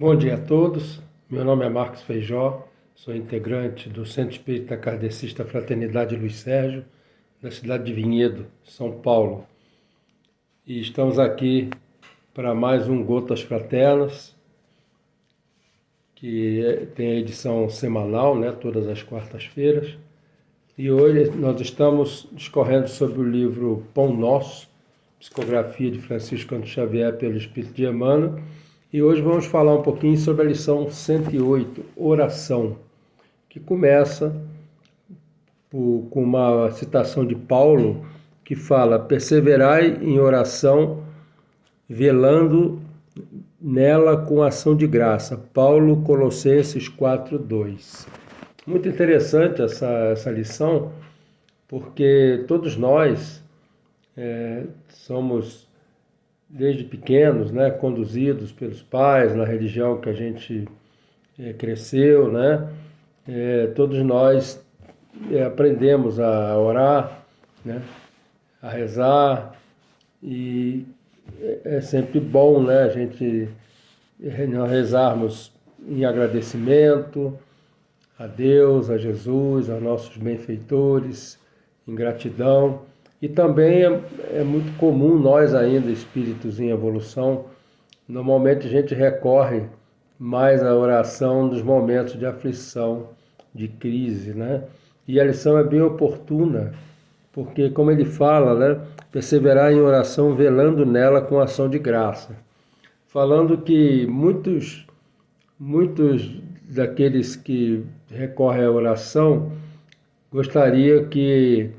Bom dia a todos, meu nome é Marcos Feijó, sou integrante do Centro Espírita Kardecista Fraternidade Luiz Sérgio, da cidade de Vinhedo, São Paulo. E estamos aqui para mais um Gotas Fraternas, que tem a edição semanal, né, todas as quartas-feiras. E hoje nós estamos discorrendo sobre o livro Pão Nosso, psicografia de Francisco Cândido Xavier pelo Espírito de Emmanuel. E hoje vamos falar um pouquinho sobre a lição 108, oração, que começa com uma citação de Paulo, que fala: perseverai em oração, velando nela com ação de graça. Paulo, Colossenses 4:2. Muito interessante essa lição, porque todos nós somos, desde pequenos, né, conduzidos pelos pais na religião que a gente cresceu, né? Todos nós aprendemos a orar, né, a rezar, e é sempre bom, né, a gente nós rezarmos em agradecimento a Deus, a Jesus, aos nossos benfeitores, em gratidão. E também é muito comum nós ainda, espíritos em evolução, normalmente a gente recorre mais à oração nos momentos de aflição, de crise, né? E a lição é bem oportuna, porque, como ele fala, né, perseverar em oração, velando nela com ação de graça. Falando que muitos daqueles que recorrem à oração gostaria que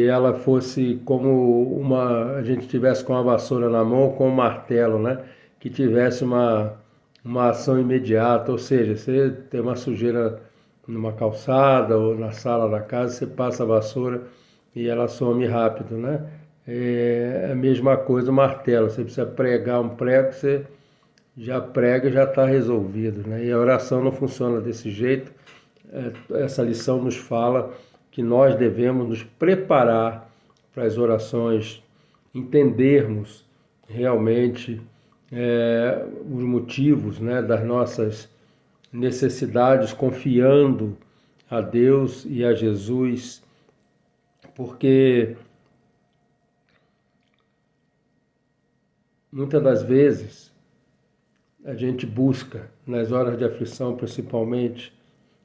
ela fosse como a gente tivesse com a vassoura na mão, com um martelo, né? Que tivesse uma ação imediata, ou seja, você tem uma sujeira numa calçada ou na sala da casa, você passa a vassoura e ela some rápido, né? É a mesma coisa o martelo, você precisa pregar um prego, você já prega e já está resolvido, né? E a oração não funciona desse jeito. Essa lição nos fala que nós devemos nos preparar para as orações, entendermos realmente os motivos, né, das nossas necessidades, confiando a Deus e a Jesus, porque muitas das vezes a gente busca, nas horas de aflição principalmente,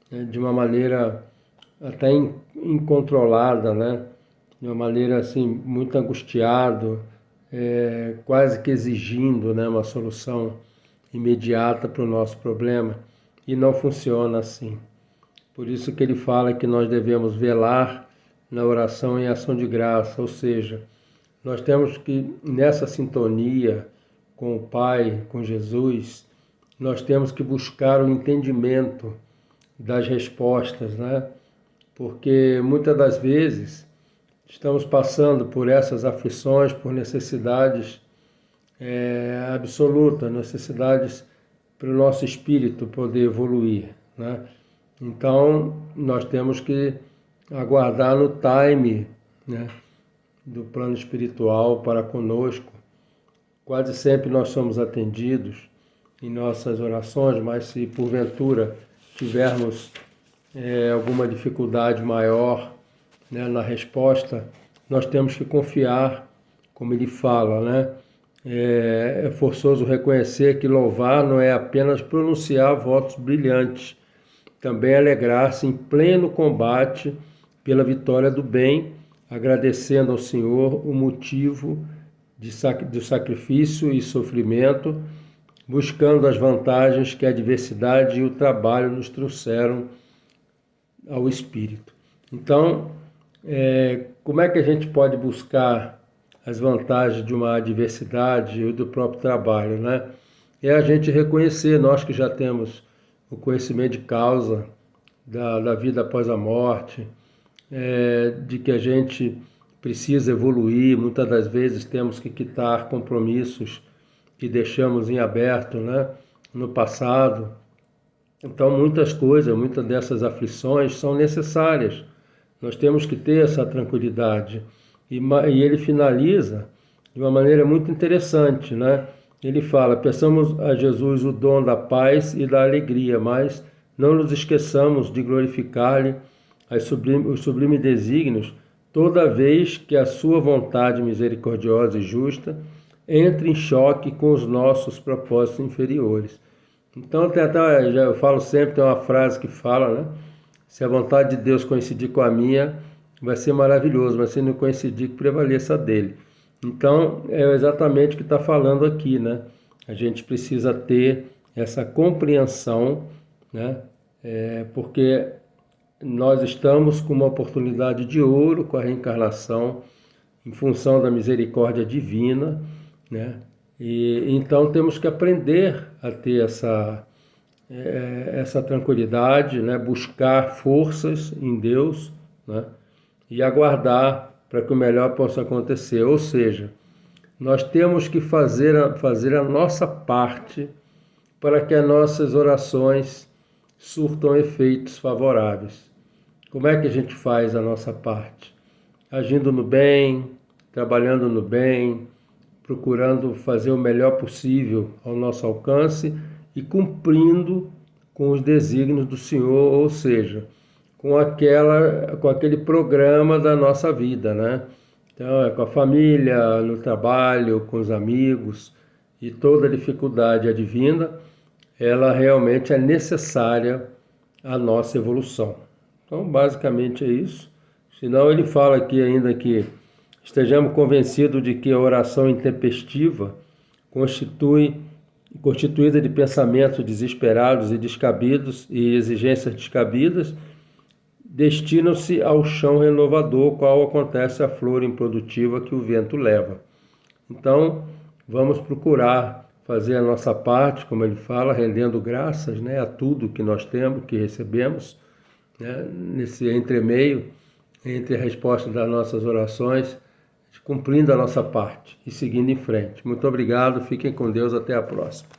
de uma maneira até incontrolada, né? De uma maneira assim muito angustiado, quase que exigindo, né, uma solução imediata para o nosso problema, e não funciona assim. Por isso que ele fala que nós devemos velar na oração em ação de graça, ou seja, nós temos que, nessa sintonia com o Pai, com Jesus, nós temos que buscar o entendimento das respostas, né? Porque muitas das vezes estamos passando por essas aflições, por necessidades absolutas, necessidades para o nosso espírito poder evoluir, né? Então, nós temos que aguardar no time, né, do plano espiritual para conosco. Quase sempre nós somos atendidos em nossas orações, mas se porventura tivermos alguma dificuldade maior, né, na resposta, nós temos que confiar, como ele fala, né? É forçoso reconhecer que louvar não é apenas pronunciar votos brilhantes, também alegrar-se em pleno combate pela vitória do bem, agradecendo ao Senhor o motivo do sacrifício e sofrimento, buscando as vantagens que a adversidade e o trabalho nos trouxeram ao espírito. Então, como é que a gente pode buscar as vantagens de uma adversidade e do próprio trabalho, né? É a gente reconhecer, nós que já temos o conhecimento de causa da vida após a morte, de que a gente precisa evoluir, muitas das vezes temos que quitar compromissos que deixamos em aberto, né, no passado. Então, muitas dessas aflições são necessárias. Nós temos que ter essa tranquilidade. E ele finaliza de uma maneira muito interessante, né? ele fala: peçamos a Jesus o dom da paz e da alegria, mas não nos esqueçamos de glorificar-lhe os sublimes desígnios, toda vez que a sua vontade misericordiosa e justa entre em choque com os nossos propósitos inferiores. Então, eu falo sempre, tem uma frase que fala, né? Se a vontade de Deus coincidir com a minha, vai ser maravilhoso, mas se não coincidir, que prevaleça a dele. Então, é exatamente o que está falando aqui, né? A gente precisa ter essa compreensão, né? Porque nós estamos com uma oportunidade de ouro com a reencarnação, em função da misericórdia divina, né? E então temos que aprender a ter essa tranquilidade, né? Buscar forças em Deus, né? E aguardar para que o melhor possa acontecer. Ou seja, nós temos que fazer a nossa parte para que as nossas orações surtam efeitos favoráveis. Como é que a gente faz a nossa parte? Agindo no bem, trabalhando no bem, procurando fazer o melhor possível ao nosso alcance e cumprindo com os desígnios do Senhor, ou seja, com aquele programa da nossa vida, né? Então, é com a família, no trabalho, com os amigos, e toda dificuldade advinda, ela realmente é necessária à nossa evolução. Então, basicamente é isso. Senão ele fala aqui ainda que estejamos convencidos de que a oração intempestiva, constituída de pensamentos desesperados e descabidos e exigências descabidas, destinam-se ao chão renovador, qual acontece a flor improdutiva que o vento leva. Então, vamos procurar fazer a nossa parte, como ele fala, rendendo graças, né, a tudo que nós temos, que recebemos, né, nesse entremeio, entre a resposta das nossas orações, cumprindo a nossa parte e seguindo em frente. Muito obrigado, fiquem com Deus, até a próxima.